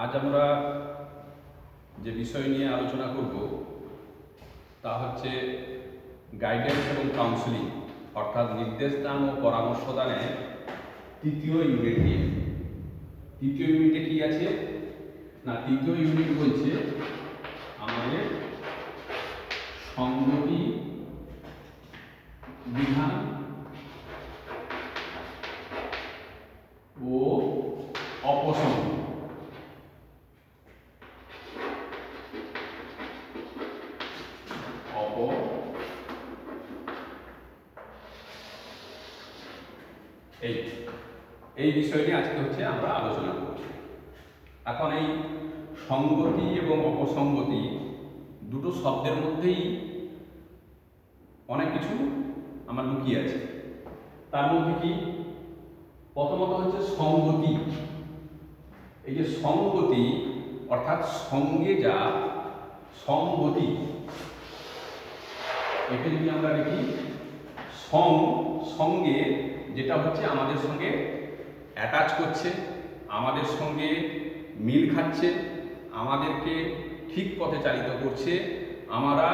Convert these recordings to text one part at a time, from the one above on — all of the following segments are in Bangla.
আজ আমরা যে বিষয় নিয়ে আলোচনা করব তা হচ্ছে গাইডেন্স এবং কাউন্সেলিং, অর্থাৎ নির্দেশদান ও পরামর্শ দানের তৃতীয় ইউনিট নিয়ে। তৃতীয় ইউনিটে কি আছে না, তৃতীয় ইউনিট বলছে আমাদের সংগতি বিধান ও অপসংগতি। এই বিষয় নিয়ে আজকে হচ্ছে আমরা আলোচনা করব। এখন এই সংগতি এবং অপসংগতি দুটো শব্দের মধ্যেই অনেক কিছু আমার লুকিয়ে আছে। তার মধ্যে কি প্রথমত হচ্ছে সংগতি। এই যে সংগতি অর্থাৎ সঙ্গে যা সংগতি, একে যদি আমরা দেখি সঙ্গে যেটা হচ্ছে আমাদের সঙ্গে অ্যাটাচ করছে, আমাদের সঙ্গে মিল খাচ্ছে, আমাদেরকে ঠিক পথে চালিত করছে, আমরা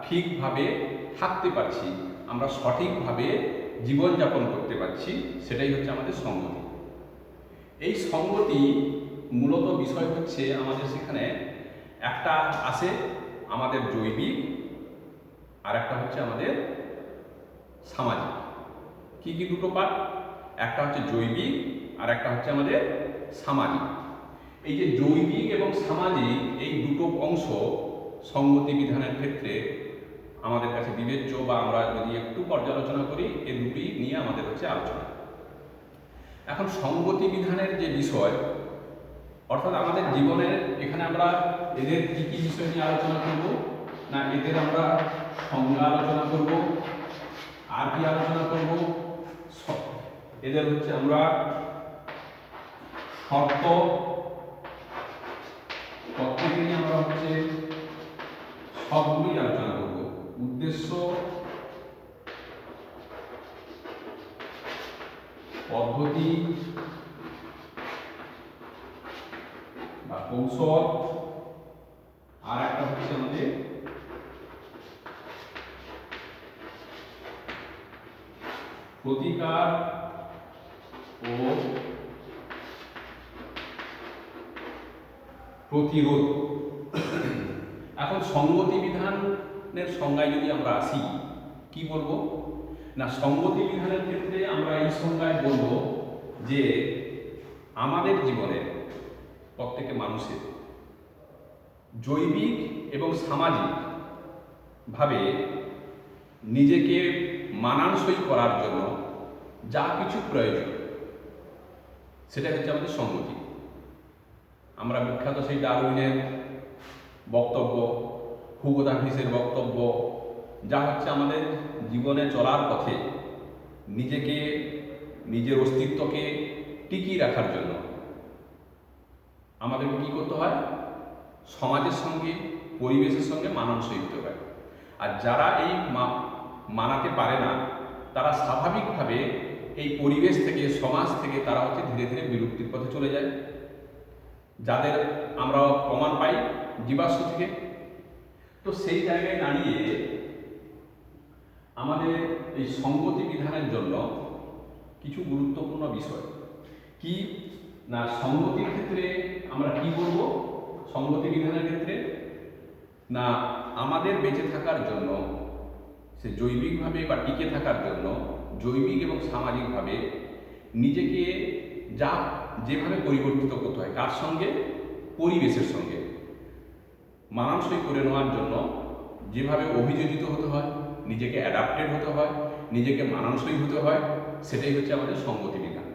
ঠিকভাবে থাকতে পারছি, আমরা সঠিকভাবে জীবনযাপন করতে পারছি, সেটাই হচ্ছে আমাদের সংগতি। এই সংগতি মূলত বিষয় হচ্ছে আমাদের সেখানে একটা আছে আমাদের জৈবিক, আর একটা হচ্ছে আমাদের সামাজিক। কি কি দুটো পার্ট? একটা হচ্ছে জৈবিক আর একটা হচ্ছে আমাদের সামাজিক। এই যে জৈবিক এবং সামাজিক এই দুটো অংশ সংগতি বিধানের ক্ষেত্রে আমাদের কাছে বিবেচ্য, বা আমরা যদি একটু পর্যালোচনা করি এই দুটি নিয়ে আমাদের হচ্ছে আলোচনা। এখন সংগতি বিধানের যে বিষয়, অর্থাৎ আমাদের জীবনের এখানে আমরা এদের কি কি বিষয় নিয়ে আলোচনা করব না, এদের আমরা সংজ্ঞা আলোচনা করব, আর কি আলোচনা করব, এদের হচ্ছে আমরা শর্ত, প্রত্যেকে নিয়ে আমরা হচ্ছে সবগুলোই আলোচনা করব। উদ্দেশ্য, পদ্ধতি বা কৌশল, আর একটা হচ্ছে আমাদের প্রতিকার ও প্রতিরোধ। এখন সংগতি বিধানের সংজ্ঞায় যদি আমরা আসি, কি বলবো না, সংগতি বিধানের ক্ষেত্রে আমরা এই সংজ্ঞায় বলবো যে আমাদের জীবনে প্রত্যেকে মানুষের জৈবিক এবং সামাজিক ভাবে নিজেকে মানানসই করার জন্য যা কিছু প্রয়োজন, সেটা হচ্ছে আমাদের সংগতি। আমরা বিখ্যাত সেই ডারউইনের বক্তব্য, হুগো দাভিসের বক্তব্য, যা হচ্ছে আমাদের জীবনে চলার পথে নিজেকে, নিজের অস্তিত্বকে টিকিয়ে রাখার জন্য আমাদেরকে কী করতে হয়? সমাজের সঙ্গে, পরিবেশের সঙ্গে মানানসই হতে হয়। আর যারা এই মানাতে পারে না, তারা স্বাভাবিকভাবে এই পরিবেশ থেকে, সমাজ থেকে তারা হচ্ছে ধীরে ধীরে বিলুপ্তির পথে চলে যায়, যাদের আমরা প্রমাণ পাই জীবাশ্ম থেকে। তো সেই জায়গায় দাঁড়িয়ে আমাদের এই সংগতি বিধানের জন্য কিছু গুরুত্বপূর্ণ বিষয় কি না, সংগতির ক্ষেত্রে আমরা কি বলবো? সংগতি বিধানের ক্ষেত্রে না, আমাদের বেঁচে থাকার জন্য, সে জৈবিকভাবে বা টিকে থাকার জন্য জৈবিক এবং সামাজিকভাবে নিজেকে যেভাবে পরিবর্তিত করতে হয়, কার সঙ্গে? পরিবেশের সঙ্গে মানানসই করে নেওয়ার জন্য যেভাবে অভিযোজিত হতে হয়, নিজেকে অ্যাডাপ্টেড হতে হয়, নিজেকে মানানসই হতে হয়, সেটাই হচ্ছে আমাদের সংগতি বিধান।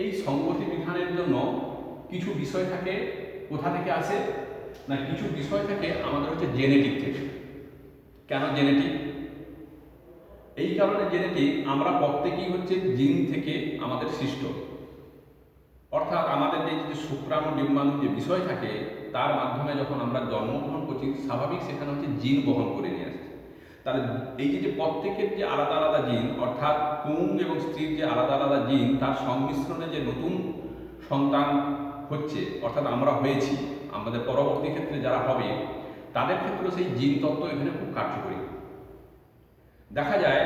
এই সংগতি বিধানের জন্য কিছু বিষয় থাকে, কোথা থেকে আসে না, কিছু বিষয় থাকে আমাদের হচ্ছে জেনেটিক থেকে। কেন জেনেটিক? এই কারণে জেনেটিক, আমরা প্রত্যেকেই হচ্ছে জিন থেকে আমাদের সৃষ্ট, অর্থাৎ আমাদের যে শুক্রাণু ডিম্বাণু যে বিষয় থাকে, তার মাধ্যমে যখন আমরা জন্মগ্রহণ করছি, স্বাভাবিক সেখানে হচ্ছে জিন বহন করে নিয়ে আসছে। তাহলে এই যে প্রত্যেকের যে আলাদা আলাদা জিন, অর্থাৎ পুং এবং স্ত্রীর যে আলাদা আলাদা জিন, তার সংমিশ্রণে যে নতুন সন্তান হচ্ছে, অর্থাৎ আমরা হয়েছি, আমাদের পরবর্তী ক্ষেত্রে যারা হবে তাদের ক্ষেত্রে সেই জিন তত্ত্ব এখানে খুব কার্যকরী। দেখা যায়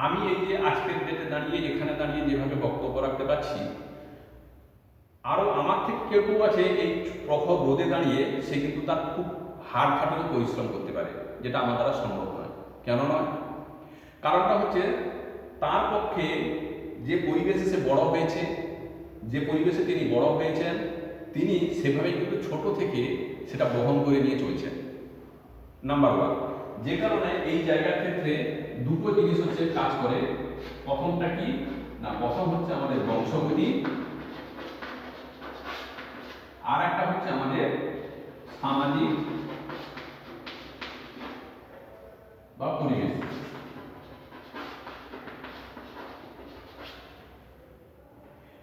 আমি এই যে আজকের ডেটে দাঁড়িয়ে এখানে দাঁড়িয়ে যেভাবে বক্তব্য রাখতে পারছি, আরও আমার থেকে কেউ কেউ আছে এই প্রখর রোদে দাঁড়িয়ে সে কিন্তু তার খুব হাড় খাটানো পরিশ্রম করতে পারে, যেটা আমার দ্বারা সম্ভব নয়। কেন নয়? কারণটা হচ্ছে তার পক্ষে যে পরিবেশে সে বড় হয়েছে, যে পরিবেশে তিনি বড় হয়েছেন, তিনি সেভাবেই কিন্তু ছোট থেকে সেটা বহন করে নিয়ে চলছেন। নাম্বার ওয়ান, যে কারণে এই জায়গার ক্ষেত্রে দুটো জিনিস হচ্ছে কাজ করে। প্রথমটা কি না, প্রথম হচ্ছে আমাদের বংশগতি, আর একটা হচ্ছে আমাদের সামাজিক বা পরিবেশ।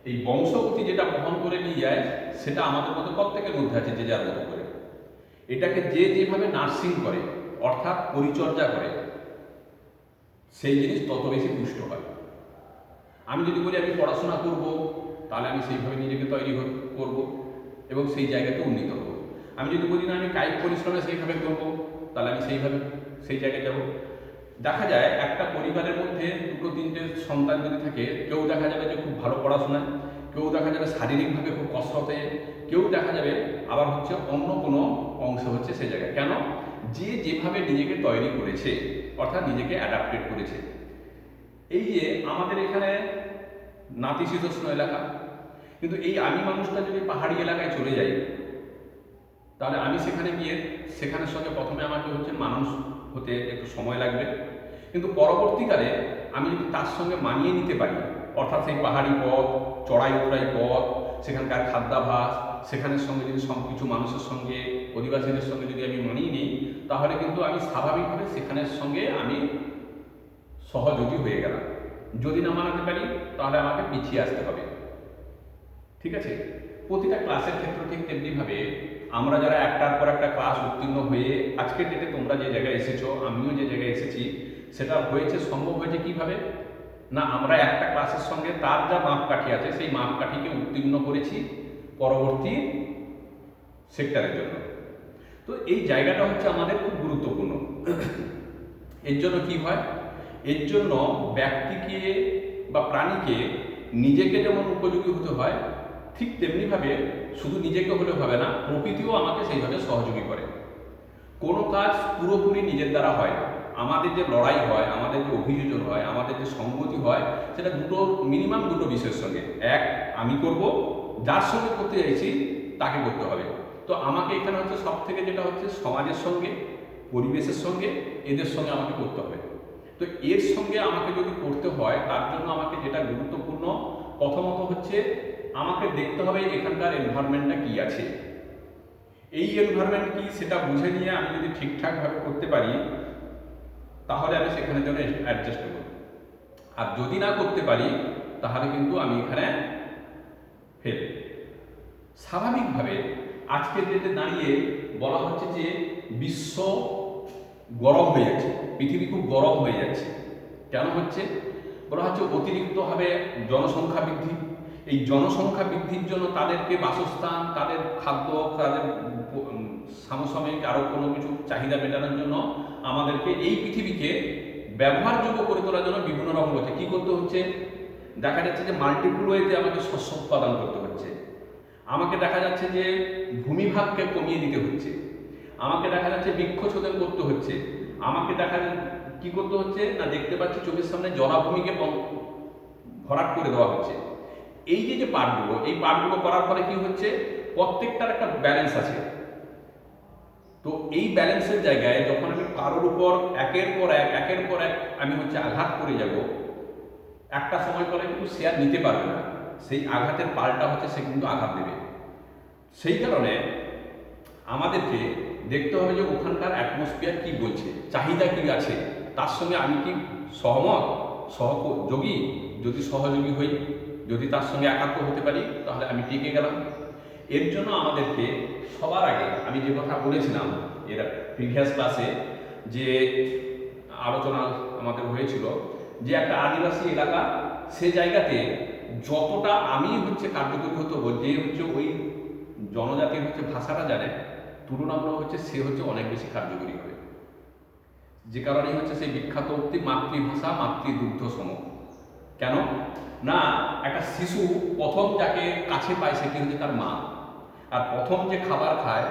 এই বংশগতি যেটা বহন করে নিয়ে যায় সেটা আমাদের মধ্যে প্রত্যেকের মধ্যে আছে, যে যার মতো করে। এটাকে যে যেভাবে নার্সিং করে, অর্থাৎ পরিচর্যা করে, সেই জিনিস তত বেশি পুষ্ট হয়। আমি যদি বলি আমি পড়াশোনা করব, তাহলে আমি সেইভাবে নিজেকে তৈরি করব এবং সেই জায়গাতে উন্নীত হব। আমি যদি বলি না আমি কায়িক পরিশ্রমে সেইভাবে করব, তাহলে আমি সেইভাবে সেই জায়গায় যাব। দেখা যায় একটা পরিবারের মধ্যে দুটো তিনটে সন্তান যদি থাকে, কেউ দেখা যাবে যে খুব ভালো পড়াশোনায়, কেউ দেখা যাবে শারীরিকভাবে খুব কসরতে, কেউ দেখা যাবে আবার হচ্ছে অন্য কোনো অংশ হচ্ছে সেই জায়গায়। কেন? যে যেভাবে নিজেকে তৈরি করেছে, অর্থাৎ নিজেকে অ্যাডাপ্টেড করেছে। এই যে আমাদের এখানে নাতিশীতোষ্ণ এলাকা, কিন্তু এই আমি মানুষটা যদি পাহাড়ি এলাকায় চলে যাই, তাহলে আমি সেখানে গিয়ে সেখানের সঙ্গে প্রথমে আমাকে হচ্ছে মানুষ হতে একটু সময় লাগবে, কিন্তু পরবর্তীকালে আমি যদি তার সঙ্গে মানিয়ে নিতে পারি, অর্থাৎ সেই পাহাড়ি পথ, চড়াই উতরাই পথ, সেখানকার খাদ্যাভ্যাস, সেখানের সঙ্গে যদি সব কিছু মানুষের সঙ্গে, অধিবাসীদের সঙ্গে যদি আমি মানিয়ে নিই, তাহলে কিন্তু আমি স্বাভাবিকভাবে সেখানের সঙ্গে আমি সহযোগী হয়ে গেলাম। যদি না মানাতে পারি তাহলে আমাকে পিছিয়ে আসতে হবে। ঠিক আছে? প্রতিটা ক্লাসের ক্ষেত্রে ঠিক তেমনিভাবে আমরা যারা একটার পর একটা ক্লাস উত্তীর্ণ হয়ে আজকের ডেটে তোমরা যে জায়গায় এসেছো, আমিও যে জায়গায় এসেছি, সেটা হয়েছে, সম্ভব হয়েছে কিভাবে না, আমরা একটা ক্লাসের সঙ্গে তার যা মাপকাঠি আছে সেই মাপকাঠিকে উত্তীর্ণ করেছি পরবর্তী সেক্টরের জন্য। তো এই জায়গাটা হচ্ছে আমাদের খুব গুরুত্বপূর্ণ। এর জন্য কি হয়, এর জন্য ব্যক্তিকে বা প্রাণীকে নিজেকে যেমন উপযোগী হতে হয়, ঠিক তেমনিভাবে শুধু নিজেকে হলে হবে না, প্রকৃতিও আমাকে সেইভাবে সহযোগী করে। কোনো কাজ পুরোপুরি নিজের দ্বারা হয় না। আমাদের যে লড়াই হয়, আমাদের যে অভিযোজন হয়, আমাদের যে সংগতি হয়, সেটা মিনিমাম দুটো বিষয়ের সঙ্গে। এক, আমি করব, যার সঙ্গে করতে চাইছি তাকে করতে হবে। তো আমাকে এখানে হচ্ছে সব থেকে যেটা হচ্ছে সমাজের সঙ্গে, পরিবেশের সঙ্গে, এদের সঙ্গে আমাকে করতে হবে। তো এর সঙ্গে আমাকে যদি করতে হয়, তার জন্য আমাকে যেটা গুরুত্বপূর্ণ, প্রথমত হচ্ছে আমাকে দেখতে হবে এখানকার এনভায়রনমেন্টটা কি আছে। এই এনভায়রনমেন্ট কি সেটা বুঝে নিয়ে আমি যদি ঠিকঠাকভাবে করতে পারি, তাহলে আমি সেখানের জন্য অ্যাডজাস্ট করব। আর যদি না করতে পারি, তাহলে কিন্তু আমি এখানে ফেল। স্বাভাবিকভাবে আজকের ডেটে দাঁড়িয়ে বলা হচ্ছে যে বিশ্ব গরম হয়ে যাচ্ছে, পৃথিবী খুব গরম হয়ে যাচ্ছে। কেন হচ্ছে? বলা হচ্ছে অতিরিক্তভাবে জনসংখ্যা বৃদ্ধি। এই জনসংখ্যা বৃদ্ধির জন্য তাদেরকে বাসস্থান, তাদের খাদ্য, তাদের সমসাময়িক আরও কোনো কিছু চাহিদা মেটানোর জন্য আমাদেরকে এই পৃথিবীকে ব্যবহারযোগ্য করে তোলার জন্য বিভিন্ন রকম হচ্ছে। কী করতে হচ্ছে? দেখা যাচ্ছে যে মাল্টিপুল ওয়েতে আমাকে শস্য উৎপাদন করতে হচ্ছে, আমাকে দেখা যাচ্ছে যে ভূমিভাগকে কমিয়ে দিতে হচ্ছে, আমাকে দেখা যাচ্ছে বৃক্ষচ্ছেদন করতে হচ্ছে, আমাকে কি করতে হচ্ছে না, দেখতে পাচ্ছি চোখের সামনে জলাভূমিকে ভরাট করে দেওয়া হচ্ছে। এই যে পার্টগুলো, এই পার্টগুলো করার ফলে কি হচ্ছে, প্রত্যেকটার একটা ব্যালেন্স আছে। তো এই ব্যালেন্সের জায়গায় যখন আমি কারোর উপর একের পর এক আমি হচ্ছে আঘাত করে যাব, একটা সময় পরে কিন্তু সে আর নিতে পারবে না, সেই আঘাতের পাল্টা হচ্ছে সে কিন্তু আঘাত দেবে। সেই কারণে আমাদেরকে দেখতে হবে যে ওখানকার অ্যাটমসফিয়ার কি বলছে, চাহিদা কি আছে, তার সঙ্গে আমি কি সহমত, সহযোগী। যদি সহযোগী হই, যদি তার সঙ্গে একাত্ম হতে পারি, তাহলে আমি টিকে গেলাম। এর জন্য আমাদেরকে সবার আগে আমি যে কথা বলেছিলাম এর প্রিভিয়াস ক্লাসে, যে আলোচনা আমাদের হয়েছিল, যে একটা আদিবাসী এলাকা, সে জায়গাতে যতটা আমি হচ্ছে কার্যকরী হতে হবে, যে হচ্ছে ওই জনজাতির হচ্ছে ভাষাটা জানে, তুলনামূলক হচ্ছে সে হচ্ছে অনেক বেশি কার্যকরী হবে। যে কারণেই হচ্ছে সেই বিখ্যাত উক্তি মাতৃভাষা মাতৃদুগ্ধ সম। কেন না, একটা শিশু প্রথম যাকে কাছে পায় সেটি হচ্ছে তার মা। আর প্রথম যে খাবার খায়,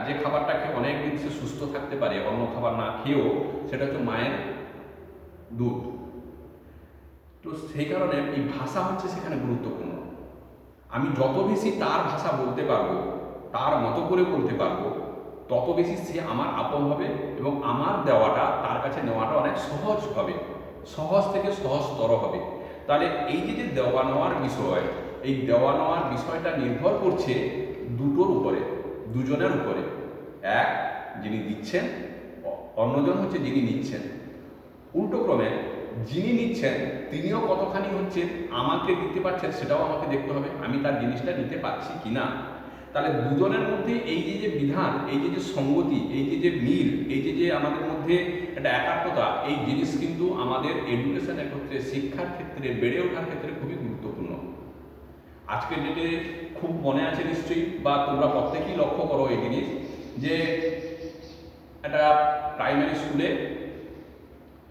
যে খাবারটা খেয়ে অনেকদিন সে সুস্থ থাকতে পারে অন্য খাবার না খেয়েও, সেটা হচ্ছে মায়ের দুধ। তো সেই কারণে এই ভাষা হচ্ছে সেখানে গুরুত্বপূর্ণ। আমি যত বেশি তার ভাষা বলতে পারবো, তার মতো করে বলতে পারবো, তত বেশি সে আমার আপন হবে এবং আমার দেওয়াটা তার কাছে নেওয়াটা অনেক সহজ হবে, সহজ থেকে সহজতর হবে। তাহলে এই যে দেওয়া নেওয়ার বিষয়, এই দেওয়া নেওয়ার বিষয়টা নির্ভর করছে দুটোর উপরে, দুজনের উপরে। এক, যিনি দিচ্ছেন, অন্যজন হচ্ছে যিনি নিচ্ছেন। উল্টো ক্রমে যিনি নিচ্ছেন তিনিও কতখানি হচ্ছে আমাকে দিতে পারছেন সেটাও আমাকে দেখতে হবে, আমি তার জিনিসটা নিতে পারছি কিনা। তাহলে দুজনের মধ্যে এই যে বিধান, এই যে সঙ্গতি, এই যে মিল, এই যে আমাদের মধ্যে একটা একাত্মতা, এই জিনিস কিন্তু আমাদের এডুকেশনের ক্ষেত্রে, শিক্ষার ক্ষেত্রে, বেড়ে ওঠার ক্ষেত্রে খুবই গুরুত্বপূর্ণ। আজকের ডেটে খুব মনে আছে নিশ্চয়ই, বা তোমরা প্রত্যেকেই লক্ষ্য করো এই জিনিস, যে একটা প্রাইমারি স্কুলে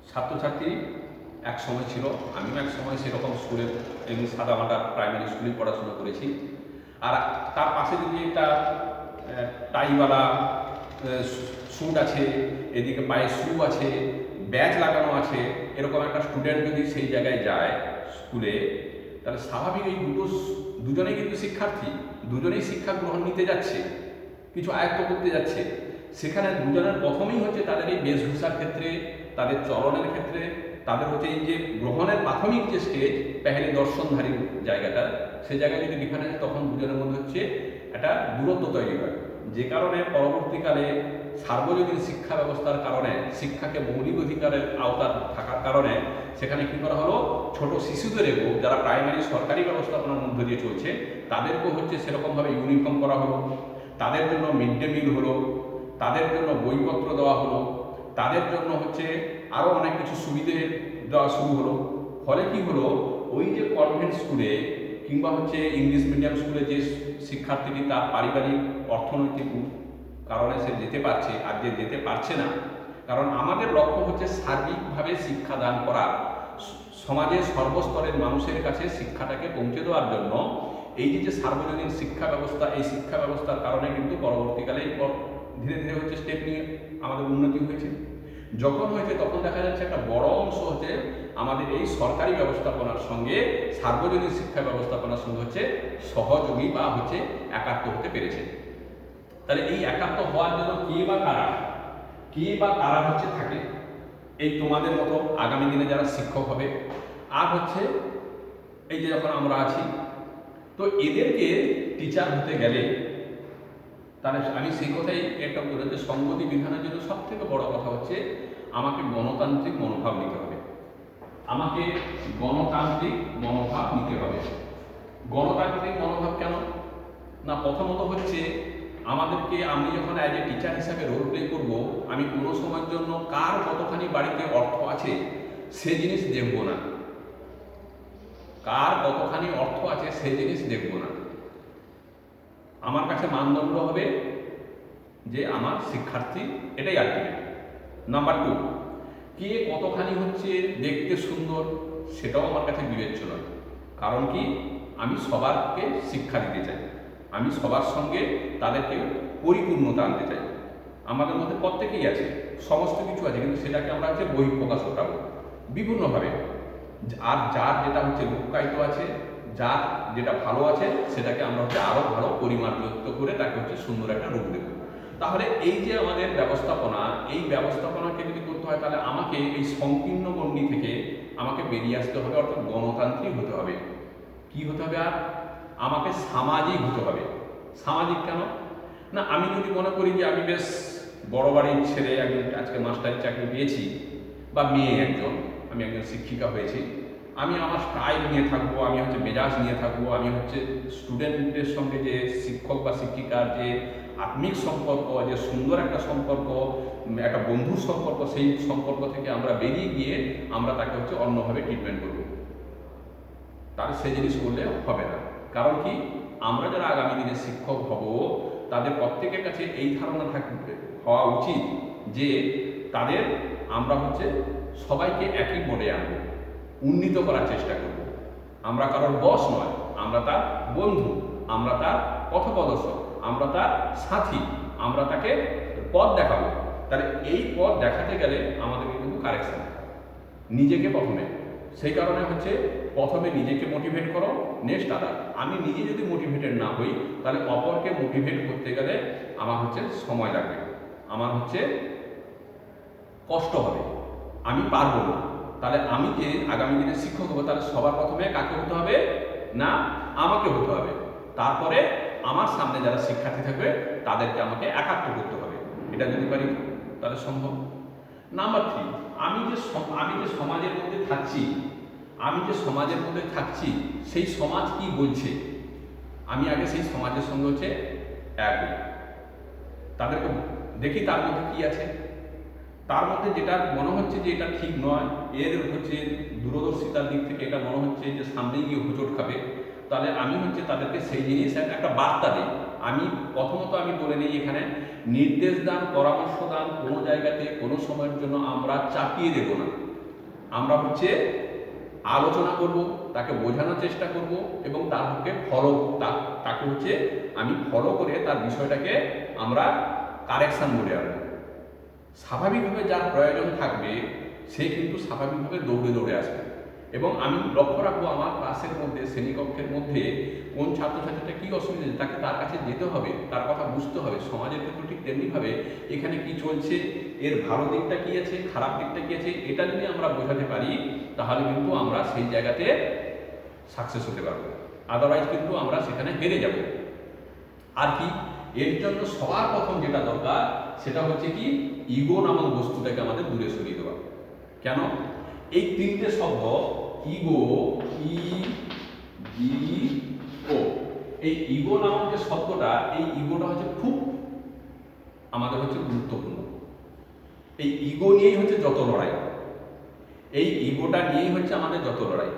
ছাত্রছাত্রী এক সময় ছিল, আমিও এক সময় সেরকম স্কুলে এমনি সাদামাটা প্রাইমারি স্কুলেই পড়াশোনা করেছি। আর তার পাশে যদি একটা টাইওয়ালা স্যুট আছে, এদিকে পায়ে শু আছে, ব্যাজ লাগানো আছে, এরকম একটা স্টুডেন্ট যদি সেই জায়গায় যায় স্কুলে, তাহলে স্বাভাবিক এই দুজনেই কিন্তু শিক্ষার্থী, দুজনেই শিক্ষা গ্রহণ নিতে যাচ্ছে, কিছু আয়ত্ত করতে যাচ্ছে। সেখানে দুজনের প্রথমেই হচ্ছে তাদের এই বেশভূষার ক্ষেত্রে, তাদের চলনের ক্ষেত্রে, তাদের হচ্ছে এই যে গ্রহণের প্রাথমিক যে স্টেজ, পেহেলি দর্শনধারী জায়গাটা, সেই জায়গায় যদি ডিফারেন্স, তখন দুজনের মধ্যে হচ্ছে একটা দূরত্ব তৈরি হয়। যে কারণে পরবর্তীকালে সার্বজনীন শিক্ষা ব্যবস্থার কারণে, শিক্ষাকে মৌলিক অধিকারের আওতা থাকার কারণে সেখানে কী করা হলো, ছোট শিশুদেরও যারা প্রাইমারি সরকারি ব্যবস্থাপনার মধ্যে দিয়ে চলছে, তাদেরকেও হচ্ছে সেরকমভাবে ইউনিফর্ম করা হলো, তাদের জন্য মিড ডে মিল হলো, তাদের জন্য বইপত্র দেওয়া হলো, তাদের জন্য হচ্ছে আরও অনেক কিছু সুবিধে দেওয়া শুরু হলো। ফলে কি হলো, ওই যে কনভেন্ট স্কুলে কিংবা হচ্ছে ইংলিশ মিডিয়াম স্কুলে যে শিক্ষার্থীটি তার পারিবারিক অর্থনৈতিক কারণে সে যেতে পারছে, আর যে যেতে পারছে না, কারণ আমাদের লক্ষ্য হচ্ছে সার্বিকভাবে শিক্ষাদান করা, সমাজের সর্বস্তরের মানুষের কাছে শিক্ষাটাকে পৌঁছে দেওয়ার জন্য এই যে সার্বজনীন শিক্ষা ব্যবস্থা, এই শিক্ষা ব্যবস্থার কারণে কিন্তু পরবর্তীকালে ধীরে ধীরে হচ্ছে স্টেপ নিয়ে আমাদের উন্নতি হয়েছে। যখন হয়েছে তখন দেখা যাচ্ছে একটা বড় অংশ হচ্ছে আমাদের এই সরকারি ব্যবস্থাপনার সঙ্গে সার্বজনীন শিক্ষা ব্যবস্থাপনার সঙ্গে হচ্ছে সহযোগী বা হচ্ছে একাত্ম হতে পেরেছে। তাহলে এই একাত্ম হওয়ার জন্য কে বা কারা হচ্ছে থাকে, এই তোমাদের মতো আগামী দিনে যারা শিক্ষক হবে, আর হচ্ছে এই যে যখন আমরা আছি, তো এদেরকে টিচার হতে গেলে তাহলে আমি সেই কথাই একটা বলে যে সঙ্গতি বিধানের জন্য সব থেকে বড় কথা হচ্ছে আমাকে গণতান্ত্রিক মনোভাব নিতে হবে, আমাকে গণতান্ত্রিক মনোভাব নিতে হবে। গণতান্ত্রিক মনোভাব কেন না, প্রথমত হচ্ছে আমাদেরকে, আমি যখন অ্যাজ এ টিচার হিসাবে রোল প্লে করবো, আমি কোনো সময়ের জন্য কার কতখানি বাড়িতে অর্থ আছে সে জিনিস দেখব না, কার কতখানি অর্থ আছে সে জিনিস দেখব না। আমার কাছে মানদণ্ড হবে যে আমার শিক্ষার্থী, এটাই আলটিমেট। নাম্বার 2, কে কতখানি হচ্ছে দেখতে সুন্দর সেটাও আমার কাছে বিবেচ্য নয়। কারণ কি, আমি সবারকে শিক্ষা দিতে চাই, আমি সবার সঙ্গে তাদেরকে পরিপূর্ণতা আনতে চাই। আমাদের মধ্যে প্রত্যেকেই আছে, সমস্ত কিছু আছে, কিন্তু সেটাকে আমরা হচ্ছে বহিঃপ্রকাশ ঘটাবো বিভিন্নভাবে। আর যার যেটা হচ্ছে লুক্কায়িত আছে, যার যেটা ভালো আছে, সেটাকে আমরা হচ্ছে আরও ভালো পরিমাণযুক্ত করে তাকে হচ্ছে সুন্দর একটা রূপ দেব। তাহলে এই যে আমাদের ব্যবস্থাপনা, এই ব্যবস্থাপনাকে যদি করতে হয়, তাহলে আমাকে এই সংকীর্ণ গণ্ডি থেকে আমাকে বেরিয়ে আসতে হবে, অর্থাৎ গণতান্ত্রিক হতে হবে। কি হতে হবে, আর আমাকে সামাজিক হতে হবে। সামাজিক কেন না, আমি যদি মনে করি যে আমি বেশ বড় বাড়ির ছেলে, একজন আজকে মাস্টারি চাকরি পেয়েছি, বা মেয়ে একজন, আমি একজন শিক্ষিকা হয়েছি, আমি আমার স্টাইল নিয়ে থাকবো, আমি হচ্ছে মেজাজ নিয়ে থাকবো, আমি হচ্ছে স্টুডেন্টের সঙ্গে যে শিক্ষক বা শিক্ষিকার যে আত্মিক সম্পর্ক, যে সুন্দর একটা সম্পর্ক, একটা বন্ধুর সম্পর্ক, সেই সম্পর্ক থেকে আমরা বেরিয়ে গিয়ে আমরা তাকে হচ্ছে অন্যভাবে ট্রিটমেন্ট করবো, তার সে জিনিস করলে হবে না। কারণ কি, আমরা যারা আগামী দিনে শিক্ষক হব তাদের প্রত্যেকের কাছে এই ধারণা হওয়া উচিত যে তাদের আমরা সবাইকে একই মোড়ে আনবো, উন্নীত করার চেষ্টা করব। আমরা কারোর বস নয়, আমরা তার বন্ধু, আমরা তার পথপ্রদর্শক, আমরা তার সাথী, আমরা তাকে পথ দেখাবো। তাহলে এই পথ দেখাতে গেলে আমাদেরকে কিন্তু কারেকশন নিজেকে প্রথমে, সেই কারণে প্রথমে নিজেকে মোটিভেট করো, নেক্সট আদার। আমি নিজে যদি মোটিভেটেড না হই তাহলে অপরকে মোটিভেট করতে গেলে আমার সময় লাগবে, আমার কষ্ট হবে, আমি পারবো না। তাহলে আমি যে আগামী দিনে শিক্ষক হবো তাহলে সবার প্রথমে কাকে হতে হবে না, আমাকে হতে হবে। তারপরে আমার সামনে যারা শিক্ষার্থী থাকবে তাদেরকে আমাকে একাত্ম করতে হবে। এটা যদি পারি তাহলে সম্ভব। নাম্বার 3, আমি যে সমাজের মধ্যে থাকছি, সেই সমাজ কি বলছে, আমি আগে সেই সমাজের সঙ্গে এক হই। তাদেরকে দেখি তার মধ্যে কি আছে, তার মধ্যে যেটা মনে হচ্ছে যে এটা ঠিক নয়, এর দূরদর্শিতার দিক থেকে এটা মনে হচ্ছে যে সামনে গিয়ে হোঁচট খাবে, তাহলে আমি তাদেরকে সেই জিনিস একটা বার্তা দিই। আমি প্রথমত বলে নিই এখানে, নির্দেশ দান, পরামর্শ দান কোনো জায়গাতে কোনো সময়ের জন্য আমরা চাপিয়ে দেব না। আমরা আলোচনা করব, তাকে বোঝানোর চেষ্টা করব এবং তাকে আমি ফলো করে তার বিষয়টাকে আমরা কারেকশন মোডে আনবো। স্বাভাবিকভাবে যার প্রয়োজন থাকবে সে কিন্তু স্বাভাবিকভাবে দৌড়ে আসবে। এবং আমি লক্ষ্য রাখবো আমার ক্লাসের মধ্যে, শ্রেণীকক্ষের মধ্যে কোন ছাত্রছাত্রীটা কী অসুবিধা, তাকে তার কাছে যেতে হবে, তার কথা বুঝতে হবে। সমাজের ক্ষেত্রে ঠিক তেমনিভাবে এখানে কি চলছে, এর ভালো দিকটা কী আছে, খারাপ দিকটা কী আছে, এটা যদি আমরা বোঝাতে পারি তাহলে কিন্তু আমরা সেই জায়গাতে সাকসেস হতে পারবো। আদারওয়াইজ কিন্তু আমরা সেখানে হেরে যাব। আর কি, এর জন্য সবার প্রথম যেটা দরকার সেটা কি, ইগো নামক বস্তুটাকে আমাদের দূরে সরিয়ে দেওয়া। কেন? এই 3টে শব্দ, ইগো, এই ইগো নামক যে শব্দটা, এই ইগোটা খুব আমাদের গুরুত্বপূর্ণ। এই ইগো নিয়েই যত লড়াই, এই ইগোটা নিয়েই আমাদের যত লড়াই।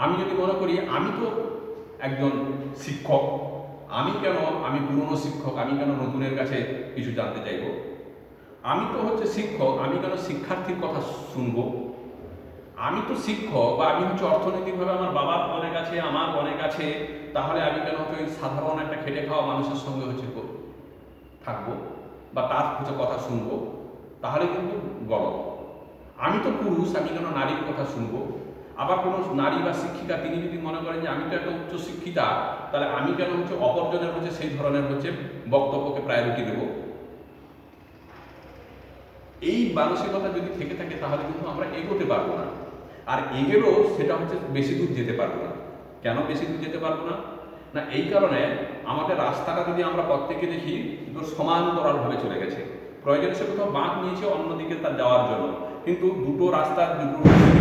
আমি যদি মনে করি আমি তো একজন শিক্ষক, আমি পুরনো শিক্ষক, আমি কেন নতুনের কাছে কিছু জানতে চাইব? আমি তো শিক্ষক, আমি কেন শিক্ষার্থীর কথা শুনবো? আমি তো শিক্ষক, বা আমি অর্থনৈতিকভাবে আমার বাবার অনেক আছে, আমার অনেক আছে, তাহলে আমি কেন ওই সাধারণ একটা খেটে খাওয়া মানুষের সঙ্গে থাকবো বা তার কথা শুনবো? তাহলে কিন্তু গলত। আমি তো পুরুষ, আমি কেন নারীর কথা শুনবো? আবার কোনো নারী বা শিক্ষিকা তিনি যদি মনে করেন যে আমি তো একটা উচ্চশিক্ষিতা, তাহলে আমি কেন অপরজনের সেই ধরনের বক্তব্যকে প্রায়োরিটি দেব? এই মানসিকতা যদি থেকে থাকে তাহলে কিন্তু আমরা এগোতে পারবো না। আর এগেলেও সেটা বেশি দূর যেতে পারবো না। কেন বেশি দূর যেতে পারবো না? না, এই কারণে আমাদের রাস্তাটা যদি আমরা প্রত্যেকে দেখি সমান্তরালভাবে চলে গেছে, প্রয়োজনে সে কোথাও বাঁক নিয়েছে অন্যদিকে তার যাওয়ার জন্য, কিন্তু দুটো রাস্তার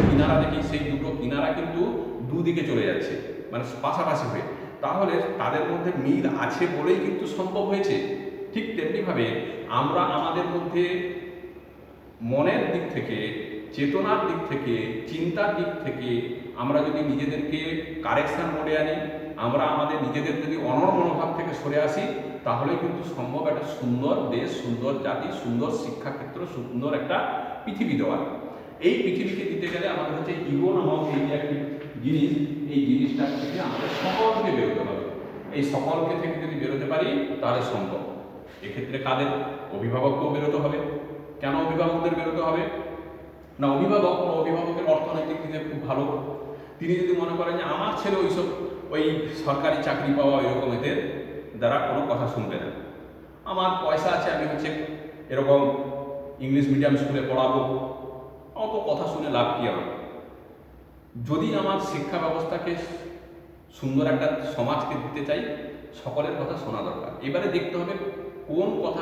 কিনারা দেখি, সেই দুটো কিনারা কিন্তু দুদিকে চলে যাচ্ছে, মানে পাশাপাশি হয়ে। তাহলে তাদের মধ্যে মিল আছে বলেই কিন্তু সম্ভব হয়েছে। ঠিক তেমনিভাবে আমরা আমাদের মধ্যে মনের দিক থেকে, চেতনার দিক থেকে, চিন্তার দিক থেকে আমরা যদি নিজেদেরকে কারেকশন মোডে আনি, আমরা আমাদের নিজেদের যদি অনড় মনোভাব থেকে সরে আসি, তাহলে কিন্তু সম্ভব একটা সুন্দর দেশ, সুন্দর জাতি, সুন্দর শিক্ষাক্ষেত্র, সুন্দর একটা পৃথিবী দেওয়া। এই পৃথিবীকে দিতে গেলে আমাদের ইগো নামক এই যে একটি জিনিস, এই জিনিসটা থেকে আমাদের সকলকে বেরোতে হবে। এই সকলকে থেকে যদি বেরোতে পারি তাহলে সম্ভব। এক্ষেত্রে কাদের? অভিভাবককেও বেরোতে হবে। কেন অভিভাবকদের বেরোতে হবে? না, অভিভাবকের অর্থনৈতিক দিকে খুব ভালো, তিনি যদি মনে করেন যে আমার ছেলে ওই সরকারি চাকরি পাওয়া এরকম এদের দ্বারা কোনো কথা শুনবে না, আমার পয়সা আছে, আমি এরকম ইংলিশ মিডিয়াম স্কুলে পড়াবো, অত কথা শুনে লাভ কি হবে? যদি আমার শিক্ষা ব্যবস্থাকে সুন্দর একটা সমাজকে দিতে চাই, সকলের কথা শোনা দরকার। এবারে দেখতে হবে কোন কথা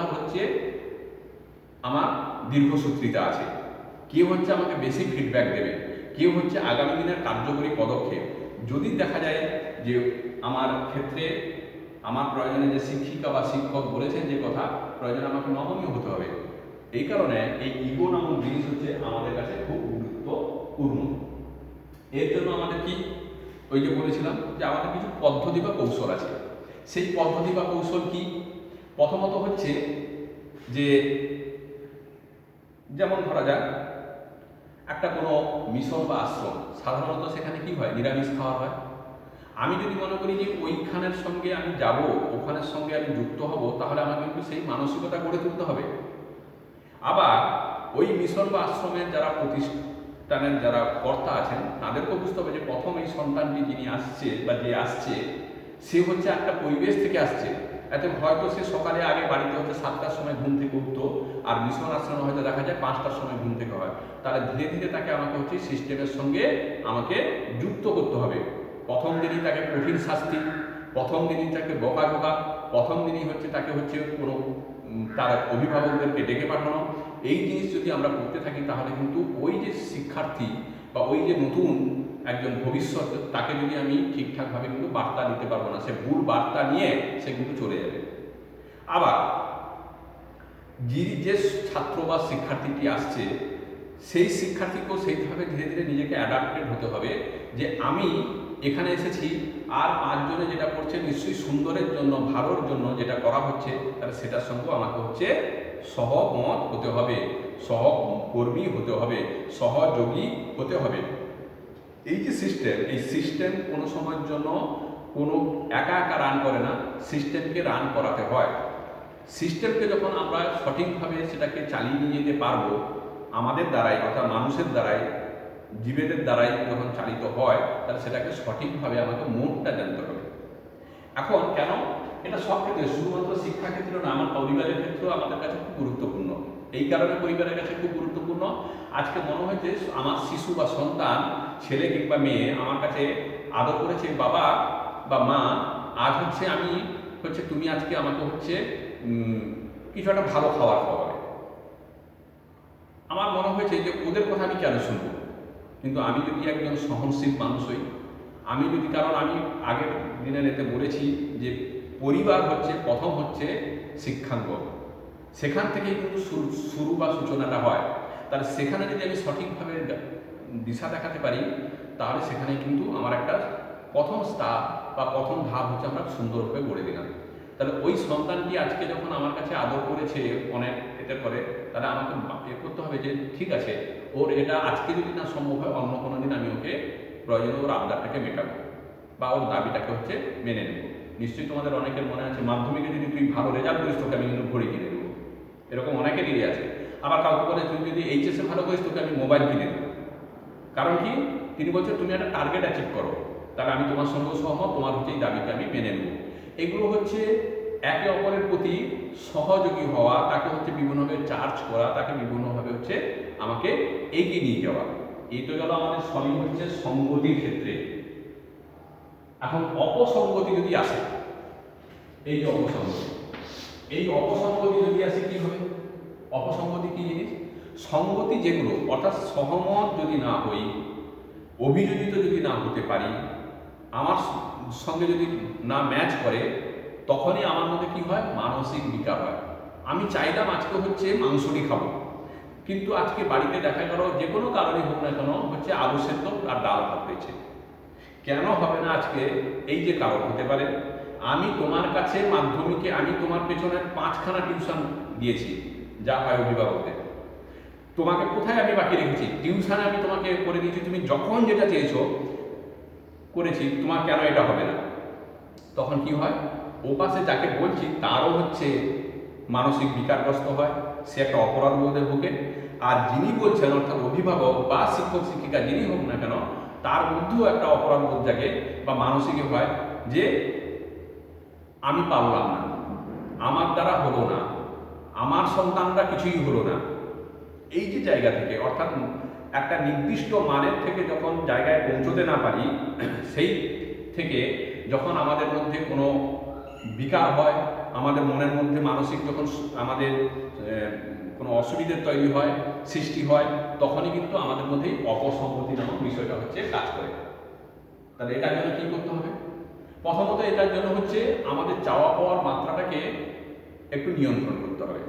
আমার দীর্ঘসূত্রিতা আছে, কেউ আমাকে বেশি ফিডব্যাক দেবে, কেউ আগামী দিনের কার্যকরী পদক্ষেপ। যদি দেখা যায় যে আমার ক্ষেত্রে আমার প্রয়োজনে যে শিক্ষিকা বা শিক্ষক বলেছেন যে কথা, প্রয়োজনে আমাকে নমনীয় হতে হবে। এই কারণে এই ইগো নামক জিনিস আমাদের কাছে খুব গুরুত্বপূর্ণ। এর জন্য আমাদের কি ওই যে বলেছিলাম যে আমাদের কিছু পদ্ধতি বা কৌশল আছে। সেই পদ্ধতি বা কৌশল কি? প্রথমত হচ্ছে যে যেমন ধরা যাক একটা কোনো মিশন বা আশ্রম, সাধারণত সেখানে কি হয়, নিরামিষ খাওয়া হয়। আমি যদি মনে করি যে ওইখানের সঙ্গে আমি যাব, ওখানের সঙ্গে আমি যুক্ত হব, তাহলে আমাকে কিন্তু সেই মানসিকতা গড়ে তুলতে হবে। আবার ওই মিশন বা আশ্রমের যারা প্রতিষ্ঠানের যারা কর্তা আছেন তাদেরকেও বুঝতে হবে যে প্রথম এই সন্তানটি যিনি আসছে বা যে আসছে সে হচ্ছে একটা পরিবেশ থেকে আসছে। এত হয়তো সে সকালে আগে বাড়িতে হচ্ছে 7টার সময় ঘুম থেকে উঠতো, আর মিশন আশ্রমে হয়তো দেখা যায় 5টার সময় ঘুম থেকে হয়। তাহলে ধীরে ধীরে তাকে আমাকে হচ্ছে সিস্টেমের সঙ্গে আমাকে যুক্ত করতে হবে। প্রথম দিনই তাকে কঠিন শাস্তি, প্রথম দিনই তাকে বকাঝকা, প্রথম দিনই হচ্ছে তাকে হচ্ছে কোনো তার অভিভাবকদেরকে ডেকে পাঠানো। এই জিনিস যদি আমরা করতে থাকি তাহলে কিন্তু ওই যে শিক্ষার্থী বা ওই যে নতুন একজন ভবিষ্যৎ, তাকে যদি আমি ঠিকঠাকভাবে কিন্তু বার্তা দিতে পারবো না, সে ভুল বার্তা নিয়ে সে কিন্তু চলে যাবে। আবার যে ছাত্র বা শিক্ষার্থীটি আসছে সেই শিক্ষার্থীকেও সেইভাবে ধীরে ধীরে নিজেকে অ্যাডাপ্টেড হতে হবে যে আমি এখানে এসেছি, আর 5 জনে যেটা করছে নিশ্চয়ই সুন্দরের জন্য, ভালোর জন্য যেটা করা হচ্ছে, তাহলে সেটার সঙ্গেও আমাকে হচ্ছে সহমত হতে হবে, সহকর্মী হতে হবে, সহযোগী হতে হবে। এই যে সিস্টেম, এই সিস্টেম কোনো সময়ের জন্য কোনো একা একা রান করে না, সিস্টেমকে রান করাতে হয়। সিস্টেমকে যখন আমরা সঠিকভাবে সেটাকে চালিয়ে নিয়ে যেতে পারবো আমাদের দ্বারাই, অর্থাৎ মানুষের দ্বারাই, জীবেদের দ্বারাই যখন চালিত হয়, তাহলে সেটাকে সঠিকভাবে আমাকে মোডটা জানতে হবে। এখন কেন এটা সব ক্ষেত্রে, শুধুমাত্র শিক্ষা ক্ষেত্রে না, আমার পরিবারের ক্ষেত্রেও আমাদের কাছে খুব গুরুত্বপূর্ণ। এই কারণে পরিবারের কাছে খুব গুরুত্বপূর্ণ, আজকে মনে হয় যে আমার শিশু বা সন্তান, ছেলে কিংবা মেয়ে আমার কাছে আদর করেছে বাবা বা মা, আজ হচ্ছে আমি হচ্ছে তুমি আজকে আমাকে হচ্ছে কিছু একটা ভালো খাবার খাওয়াবে। আমার মনে হয়েছে যে ওদের কথা আমি কেন শুনবো? কিন্তু আমি যদি একজন সহনশীল মানুষ হই, আমি যদি, কারণ আমি আগের দিনের এতে বলেছি যে পরিবার হচ্ছে প্রথম হচ্ছে শিক্ষাঙ্গ, সেখান থেকেই কিন্তু শুরু বা সূচনাটা হয়। তাহলে সেখানে যদি আমি সঠিকভাবে দিশা দেখাতে পারি, তাহলে সেখানে কিন্তু আমার একটা প্রথম ধাপ বা প্রথম ধাপ হচ্ছে আমরা সুন্দরভাবে গড়ে দিলাম। তাহলে ওই সন্তানটি আজকে যখন আমার কাছে আদর করেছে অনেক এতে করে, তাহলে আমাকে করতে হবে যে ঠিক আছে, ওর এটা আজকে যদি না সম্ভব হয়, অন্য কোনো দিন আমি ওকে প্রয়োজনে ওর আবদারটাকে মেটাবো বা ওর দাবিটাকে হচ্ছে মেনে নেব। নিশ্চয়ই তোমাদের অনেকের মনে আছে, মাধ্যমিকে যদি তুই ভালো রেজাল্ট করিস তোকে আমি কিন্তু ঘড়ি কিনে দেবো, এরকম অনেকেরই আছে। আবার কাউকে বলে তুই যদি এইচএসে ভালো করিস তোকে আমি মোবাইল কিনে দেবো। কারণ কি, তিনি বলছেন তুমি একটা টার্গেট অ্যাচিভ করো, তাহলে আমি তোমার সঙ্গে সহমত, তোমার হচ্ছে এই দাবিকে আমি মেনে নেব। এগুলো হচ্ছে একে অপরের প্রতি সহযোগী হওয়া, তাকে হচ্ছে বিভিন্নভাবে চার্জ করা, তাকে বিভিন্নভাবে হচ্ছে আমাকে এগিয়ে নিয়ে যাওয়া। এই তো গেল আমাদের সবই হচ্ছে সঙ্গতির ক্ষেত্রে। এখন অপসঙ্গতি যদি আসে, এই যে অপসঙ্গতি, এই অপসঙ্গতি যদি আসে কি হবে? অপসঙ্গতি কি জিনিস? সঙ্গতি যেগুলো, অর্থাৎ সহমত যদি না হই, অভিযোজিত যদি না হতে পারি, আমার সঙ্গে যদি না ম্যাচ করে, তখনই আমার মধ্যে কি হয়? মানসিক বিকার হয়। আমি চাইলাম আজকে হচ্ছে মাংসটি খাবো, কিন্তু আজকে বাড়িতে দেখা গেল যে কোনো কারণে হোক না কেন হচ্ছে আলু সেদ্ধ আর ডাল ভাত হয়েছে। কেন হবে না আজকে? এই যে কারণ হতে পারে, আমি তোমার কাছে মাধ্যমিকে আমি তোমার পেছনে 5খানা টিউশন দিয়েছি, যা হয় অভিভাবকদের, তোমাকে কোথায় আমি বাকি রেখেছি? টিউশনে আমি তোমাকে করে দিয়েছি, তুমি যখন যেটা চেয়েছো করেছি, তোমার কেন এটা হবে না? তখন কি হয়? ও পাশে যাকে বলছি তারও হচ্ছে মানসিক বিকারগ্রস্ত হয়, সে একটা অপরাধ বোধে ভোগে। আর যিনি বলছেন, অর্থাৎ অভিভাবক বা শিক্ষক শিক্ষিকা যিনি হোক না কেন, তার মধ্যেও একটা অপরাধ বোধ জাগে বা মানসিক হয় যে আমি পারলাম না, আমার দ্বারা হলো না, আমার সন্তানরা কিছুই হলো না। এই যে জায়গা থেকে, অর্থাৎ একটা নির্দিষ্ট মানের থেকে যখন জায়গায় পৌঁছতে না পারি, সেই থেকে যখন আমাদের মধ্যে কোনো বিকার হয়, আমাদের মনের মধ্যে মানসিক যখন আমাদের কোনো অসুবিধে তৈরি হয়, সৃষ্টি হয়, তখনই কিন্তু আমাদের মধ্যেই অপসঙ্গতি নামক বিষয়টা হচ্ছে কাজ করে। তাহলে এটার জন্য কী করতে হবে? প্রথমত এটার জন্য হচ্ছে আমাদের চাওয়া পাওয়ার মাত্রাটাকে একটু নিয়ন্ত্রণ করতে হবে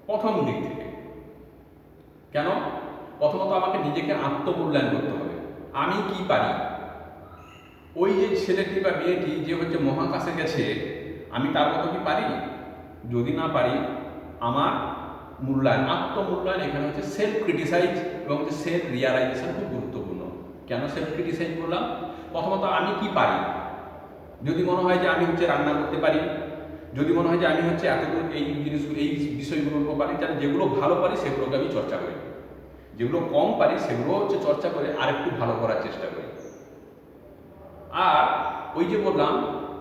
প্রথম দিক থেকে। কেন? প্রথমত আমাকে নিজেকে আত্মমূল্যায়ন করতে হবে, আমি কি পারি, ওই যে ছেলেটি বা মেয়েটি যে হচ্ছে মহাকাশে গেছে, আমি তার মতো কি পারি? যদি না পারি, আমার মূল্যায়ন, আত্মমূল্যায়ন এখানে হচ্ছে সেলফ ক্রিটিসাইজ এবং হচ্ছে সেলফ রিয়ালাইজেশন খুব গুরুত্বপূর্ণ। কেন সেলফ ক্রিটিসাইজ বললাম? প্রথমত আমি কি পারি। যদি মনে হয় যে আমি হচ্ছে রান্না করতে পারি, যদি মনে হয় যে আমি হচ্ছে এতদূর এই জিনিসগুলো এই বিষয়গুলোর উপর পারি, তাহলে যেগুলো ভালো পারি সেগুলোকে আমি চর্চা করি, যেগুলো কম পারি সেগুলো হচ্ছে চর্চা করে আরেকটু ভালো করার চেষ্টা করি। আর ওই যে বললাম,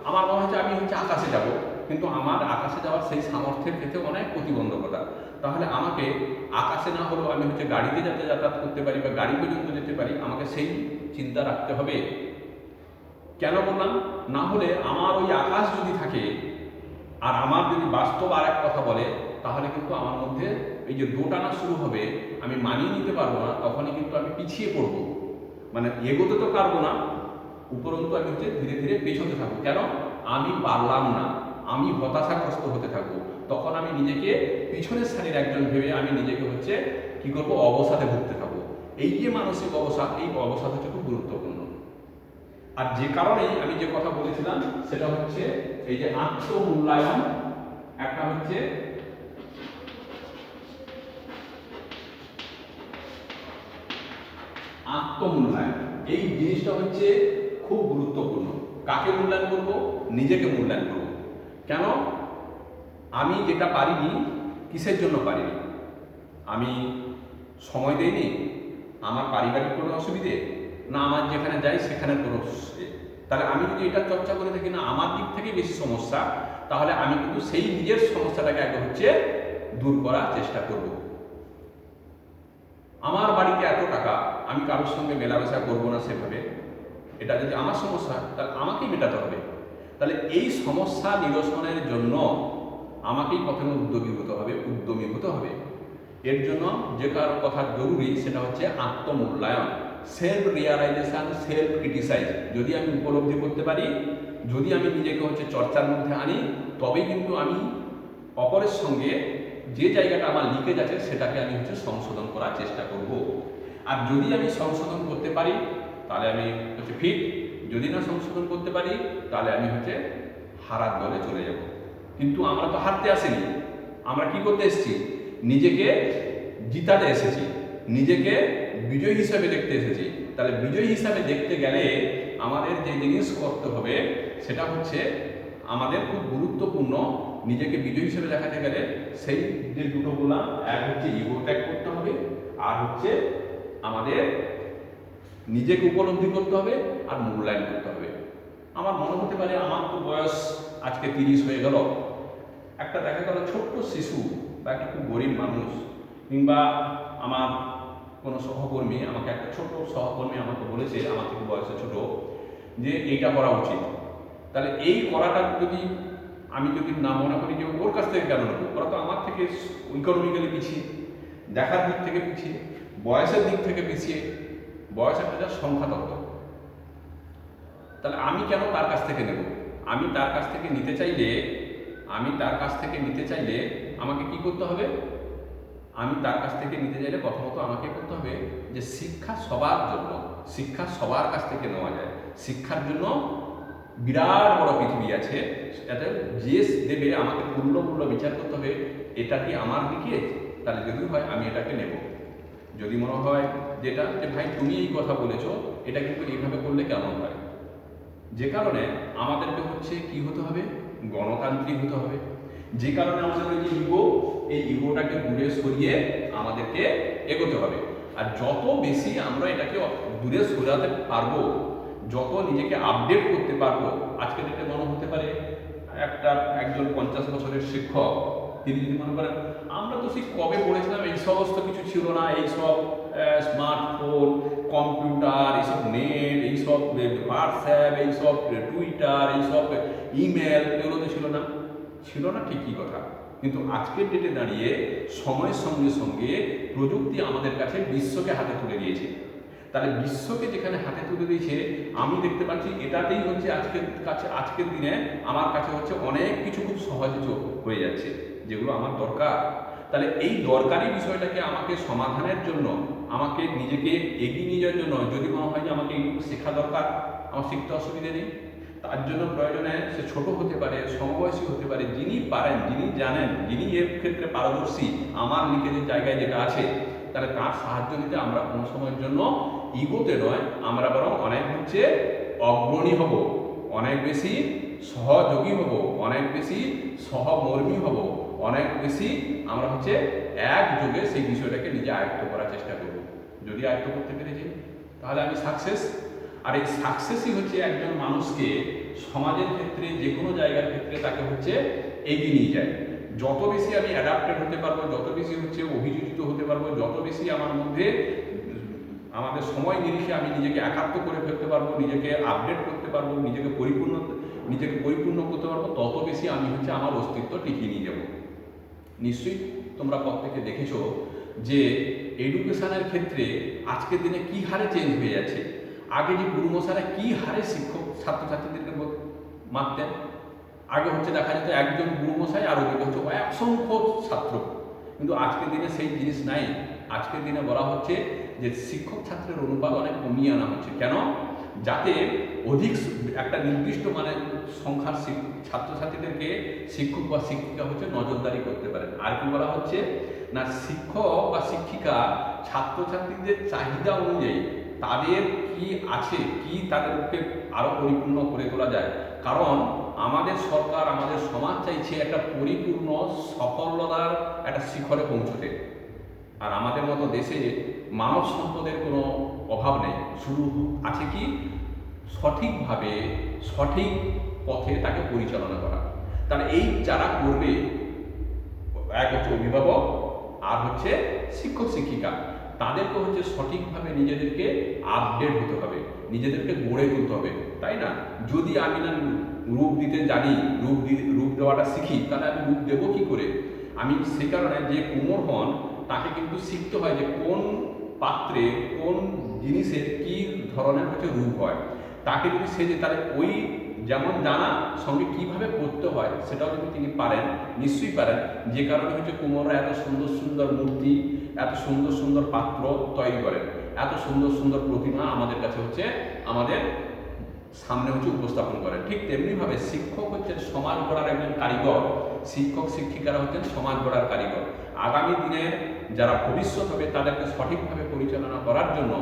আমার মনে হচ্ছে আমি হচ্ছে আকাশে যাব, কিন্তু আমার আকাশে যাওয়ার সেই সামর্থ্যের ক্ষেত্রে অনেক প্রতিবন্ধকতা। তাহলে আমাকে আকাশে না হলেও আমি হচ্ছে গাড়িতে যাতে যাতায়াত করতে পারি বা গাড়ি পর্যন্ত যেতে পারি, আমাকে সেই চিন্তা রাখতে হবে। কেন বললাম? না হলে আমার ওই আকাশ যদি থাকে আর আমার যদি বাস্তব আর এক কথা বলে, তাহলে কিন্তু আমার মধ্যে এই যে দোটানা শুরু হবে, আমি মানিয়ে নিতে পারবো না, তখনই কিন্তু আমি পিছিয়ে পড়বো। মানে এগোতে তো পারবো না, উপরন্তু আমি হচ্ছে ধীরে ধীরে পেছনে থাকবো। কেন? আমি পারলাম না, আমি হতাশাগ্রস্ত হতে থাকবো। তখন আমি নিজেকে পিছনের সারির একজন ভেবে আমি নিজেকে হচ্ছে কি করবো, অবসাদে ভুগতে থাকবো। এই যে মানসিক অবসাদ, এই অবসাদ হচ্ছে খুব গুরুত্বপূর্ণ। আর যে কারণেই আমি যে কথা বলেছিলাম সেটা হচ্ছে এই যে আত্মমূল্যায়ন, একটা হচ্ছে আত্মমূল্যায়ন, এই জিনিসটা হচ্ছে খুব গুরুত্বপূর্ণ। কাকে মূল্যায়ন করব? নিজেকে মূল্যায়ন করব। কেন? আমি যেটা পারিনি, কিসের জন্য পারিনি? আমি সময় দেইনি, আমার পারিবারিক কোনো অসুবিধে, না আমার যেখানে যাই সেখানে কোনো তাহলে আমি যদি এটা চর্চা করে থাকি না আমার দিক থেকে বেশি সমস্যা, তাহলে আমি কিন্তু সেই নিজের সমস্যাটাকে আগে হচ্ছে দূর করার চেষ্টা করব। আমার বাড়িতে এত টাকা, আমি কারোর সঙ্গে মেলামেশা করবো না সেভাবে, এটা যদি আমার সমস্যা তাহলে আমাকেই মেটাতে হবে। তাহলে এই সমস্যা নিরসনের জন্য আমাকেই প্রথমে উদ্যোগী হতে হবে। এর জন্য যে কারো কথা জরুরি সেটা হচ্ছে আত্মমূল্যায়ন, সেলফ রিয়ালাইজেশন, সেলফ ক্রিটিসাইজ। যদি আমি উপলব্ধি করতে পারি, যদি আমি নিজেকে হচ্ছে চর্চার মধ্যে আনি, তবেই কিন্তু আমি অপরের সঙ্গে যে জায়গাটা আমার লিকেজ আছে সেটাকে আমি হচ্ছে সংশোধন করার চেষ্টা করব। আর যদি আমি সংশোধন করতে পারি তাহলে আমি হচ্ছে ফিট, যদি না সংশোধন করতে পারি তাহলে আমি হচ্ছে হারার দলে চলে যাব। কিন্তু আমরা তো হারতে আসিনি, আমরা কি করতে এসেছি? নিজেকে জিতাতে এসেছি, নিজেকে বিজয়ী হিসাবে দেখতে এসেছি। তাহলে বিজয়ী হিসাবে দেখতে গেলে আমাদের যে জিনিস করতে হবে সেটা হচ্ছে আমাদের খুব গুরুত্বপূর্ণ। নিজেকে বিজয়ী হিসেবে দেখাতে গেলে সেই যে দুটো বললাম, এক হচ্ছে ইগো ত্যাগ করতে হবে, আর হচ্ছে আমাদের নিজেকে উপলব্ধি করতে হবে আর মূল্যায়ন করতে হবে। আমার মনে হতে পারে আমার তো বয়স আজকে 30 হয়ে গেল, একটা দেখা গেল ছোট্ট শিশু বা একটা খুব গরিব মানুষ, কিংবা আমার কোনো সহকর্মী, আমাকে একটা ছোট সহকর্মী আমাকে বলেছে, আমার থেকে বয়সে ছোট, যে এইটা করা উচিত। তাহলে এই করাটা যদি আমি যদি না মনে করি যে ওর কাছ থেকে কেন নেবো, ওরা তো আমার থেকে ইকোনমিক্যালি পিছিয়ে, দেখার দিক থেকে পিছিয়ে, বয়সের দিক থেকে পিছিয়ে, বয়স একটা যা সংখ্যা তত্ত্ব। তাহলে আমি কেন তার কাছ থেকে নেব? আমি তার কাছ থেকে নিতে চাইলে আমাকে কি করতে হবে? আমি তার কাছ থেকে নিতে চাইলে প্রথমত আমাকে করতে হবে যে শিক্ষা সবার কাছ থেকে নেওয়া যায়। শিক্ষার জন্য বিরাট বড় পৃথিবী আছে, এটা যে দেবে আমাকে মূল্য বিচার করতে হবে, এটা কি আমার দিকে, তাহলে যদি হয় আমি এটাকে নেব। যদি মনে হয় যেটা যে ভাই তুমি এই কথা বলেছো, এটা কিন্তু এইভাবে করলে কেমন হয়, যে কারণে আমাদেরকে হচ্ছে কি হতে হবে? গণতান্ত্রিক হতে হবে। যে কারণে আমাদের ওই যে ইগো, এই ইগোটাকে দূরে সরিয়ে আমাদেরকে এগোতে হবে। আর যত বেশি আমরা এটাকে দূরে সরাতে পারবো, যত নিজেকে আপডেট করতে পারবো, আজকে ডেটে মনে হতে পারে একজন 50 বছরের শিক্ষক, তিনি যদি মনে করেন আমরা তো সেই কবে পড়েছিলাম, এই সমস্ত কিছু ছিল না, এইসব স্মার্টফোন, কম্পিউটার, এইসব নেট, এইসব হোয়াটসঅ্যাপ, এইসব টুইটার, এইসব ইমেল, এগুলো তো ছিল না, ঠিকই কথা। কিন্তু আজকের ডেটে দাঁড়িয়ে সময়ের সঙ্গে সঙ্গে প্রযুক্তি আমাদের কাছে বিশ্বকে হাতে তুলে দিয়েছে। তাহলে বিশ্বকে যেখানে হাতে তুলে দিয়েছে, আমি দেখতে পাচ্ছি এটাতেই হচ্ছে আজকের দিনে আমার কাছে হচ্ছে অনেক কিছু খুব সহজে হয়ে যাচ্ছে, যেগুলো আমার দরকার। তাহলে এই দরকারি বিষয়টাকে আমাকে সমাধানের জন্য, আমাকে নিজেকে এগিয়ে নিয়ে যাওয়ার জন্য যদি মনে হয় যে আমাকে এইটুকু শেখা দরকার, আমার শিখতে অসুবিধে নেই। তার জন্য প্রয়োজনে সে ছোট হতে পারে, সমবয়সী হতে পারে, যিনি পারেন, যিনি জানেন, যিনি এর ক্ষেত্রে পারদর্শী, আমার নিজেদের জায়গায় যেটা আছে, তাহলে তার সাহায্য নিতে আমরা কোনো সময়ের জন্য ইগোতে নয়, আমরা বরং অনেক হচ্ছে অগ্রণী হব, অনেক বেশি সহযোগী হব, অনেক বেশি সহমর্মী হব, অনেক বেশি আমরা হচ্ছে একযোগে সেই বিষয়টাকে নিজে আয়ত্ত করার চেষ্টা করব। যদি আয়ত্ত করতে পেরেছি তাহলে আমি সাকসেস। আর এই সাকসেসই হচ্ছে একজন মানুষকে সমাজের ক্ষেত্রে, যে কোনো জায়গার ক্ষেত্রে তাকে হচ্ছে এগিয়ে নিয়ে যায়। যত বেশি আমি অ্যাডাপ্টেড হতে পারবো, যত বেশি হচ্ছে অভিযোজিত হতে পারবো, যত বেশি আমার মধ্যে আমাদের সময় নিরিখে আমি নিজেকে একাত্ম করে ফেলতে পারবো, নিজেকে আপডেট করতে পারবো, নিজেকে পরিপূর্ণ করতে পারবো, তত বেশি আমি হচ্ছে আমার অস্তিত্ব টিকিয়ে নিয়ে যাব। নিশ্চয়ই তোমরা প্রত্যেকে দেখেছো যে এডুকেশনের ক্ষেত্রে আজকের দিনে কি হারে চেঞ্জ হয়ে যাচ্ছে। আগে যে গুরুমশাইরা কি হারে শিক্ষক ছাত্রছাত্রীদেরকে মারতেন, আগে হচ্ছে দেখা যেত একজন গুরুমশাই আর ওদিকে হচ্ছে অসংখ্য ছাত্র, কিন্তু আজকের দিনে সেই জিনিস নাই। আজকের দিনে বলা হচ্ছে যে শিক্ষক ছাত্রের অনুপাত অনেক কমিয়ে আনা হচ্ছে। কেন? যাতে অধিক একটা নির্দিষ্ট মানে সংখ্যার ছাত্রছাত্রীদেরকে শিক্ষক বা শিক্ষিকা হচ্ছে নজরদারি করতে পারেন। আর কি বলা হচ্ছে না, শিক্ষক বা শিক্ষিকা ছাত্রছাত্রীদের চাহিদা অনুযায়ী তাদের কি আছে, কি তাদেরকে আরও পরিপূর্ণ করে তোলা যায়। কারণ আমাদের সরকার, আমাদের সমাজ চাইছে একটা পরিপূর্ণ সফলতার একটা শিখরে পৌঁছতে। আর আমাদের মতো দেশে মানব সম্পদের কোনো অভাব নেই, শুধু আছে কি সঠিকভাবে সঠিক পথে তাকে পরিচালনা করা। তাহলে এই যারা করবে, এক হচ্ছে অভিভাবক আর হচ্ছে শিক্ষক শিক্ষিকা, তাদেরকে হচ্ছে সঠিকভাবে নিজেদেরকে আপডেট হতে হবে, নিজেদেরকে গড়ে তুলতে হবে, তাই না? যদি আমি না রূপ দিতে জানি, রূপ দেওয়াটা শিখি, তাহলে আমি রূপ দেবো কি করে? আমি সে কারণে যে কুমোর হন তাকে কিন্তু শিখতে হয় যে কোন পাত্রে কোন জিনিসের কি ধরনের হচ্ছে রূপ হয়। তাকে যদি সেজে, তাহলে ওই যেমন জানা সঙ্গে কিভাবে করতে হয় সেটাও যদি তিনি পারেন, নিশ্চয়ই পারেন। যে কারণে হচ্ছে কুমোররা এত সুন্দর সুন্দর মূর্তি, এত সুন্দর সুন্দর পাত্র তৈরি করেন, এত সুন্দর সুন্দর প্রতিমা আমাদের কাছে হচ্ছে আমাদের সামনে হচ্ছে উপস্থাপন করেন। ঠিক তেমনিভাবে শিক্ষক হচ্ছেন সমাজ গড়ার একজন কারিগর, শিক্ষক শিক্ষিকারা হচ্ছেন সমাজ গড়ার কারিগর। আগামী দিনের যারা ভবিষ্যৎ হবে তাদেরকে সঠিকভাবে পরিচালনা করার জন্য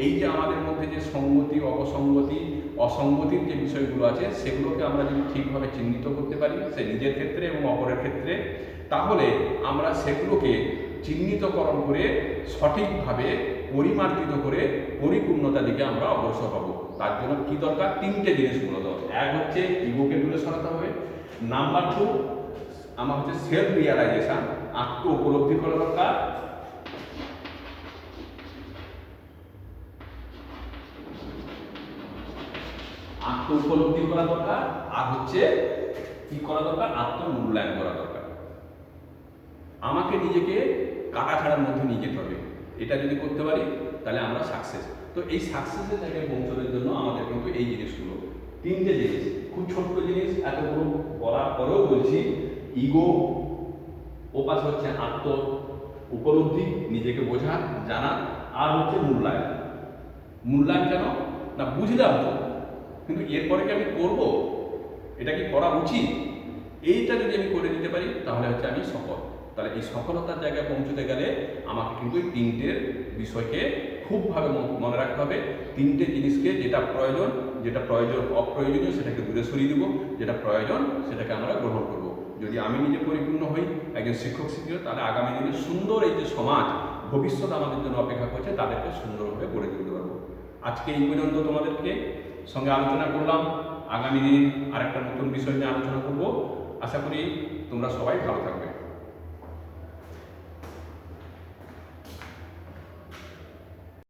এই যে আমাদের মধ্যে যে সঙ্গতি, অপসঙ্গতি, অসঙ্গতির যে বিষয়গুলো আছে, সেগুলোকে আমরা যদি ঠিকভাবে চিহ্নিত করতে পারি, সে নিজের ক্ষেত্রে এবং অপরের ক্ষেত্রে, তাহলে আমরা সেগুলোকে চিহ্নিতকরণ করে সঠিকভাবে পরিমার্জিত করে পরিপূর্ণতার দিকে আমরা অগ্রসর হব। তার জন্য কি দরকার? তিনটে জিনিস মূলত। এক হচ্ছে ইগোকে দূরে সরাতে হবে, নাম্বার 2 আমার হচ্ছে সেলফ রিয়ালাইজেশন, আত্ম উপলব্ধি করা দরকার, আত্ম উপলব্ধি করা দরকার, আর হচ্ছে কি করা দরকার? আত্মমূল্যায়ন করা দরকার। আমাকে নিজেকে কাটাছাড়ার মধ্যে নিয়ে যেতে হবে। এটা যদি করতে পারি তাহলে আমরা সাকসেস। তো এই সাকসেসের জায়গায় পৌঁছানোর জন্য আমাদের কিন্তু এই জিনিসগুলো, তিনটে জিনিস, খুব ছোট্ট জিনিস, এতগুলো বলার পরেও বলছি, ইগো, ওপাশে হচ্ছে আত্ম উপলব্ধি, নিজেকে বোঝা জানা, আর হচ্ছে মূল্যায়ন। মূল্যায়ন কেন না, বুঝলাম তো, কিন্তু এরপরে কি আমি করবো, এটা কি করা উচিত, এইটা যদি আমি করে দিতে পারি তাহলে হচ্ছে আমি সফল। তাহলে এই সফলতার জায়গায় পৌঁছতে গেলে আমাকে কিন্তু এই তিনটের বিষয়কে খুবভাবে মনে রাখতে হবে। তিনটে জিনিসকে, যেটা প্রয়োজন অপ্রয়োজনীয় সেটাকে দূরে সরিয়ে দেবো, যেটা প্রয়োজন সেটাকে আমরা গ্রহণ করব। যদি আমি নিজে পরিপূর্ণ হই একজন শিক্ষক শিক্ষিকা, তাহলে আগামী দিনে সুন্দর এই যে সমাজ ভবিষ্যৎ আমাদের জন্য অপেক্ষা করছে, তাদেরকে সুন্দরভাবে গড়ে তুলতে পারবো। আজকে এই পর্যন্ত তোমাদেরকে সঙ্গে আলোচনা করলাম। আগামী দিন আরেকটা নতুন বিষয় নিয়ে আলোচনা করব। আশা করি তোমরা সবাই ভালো থাকবে।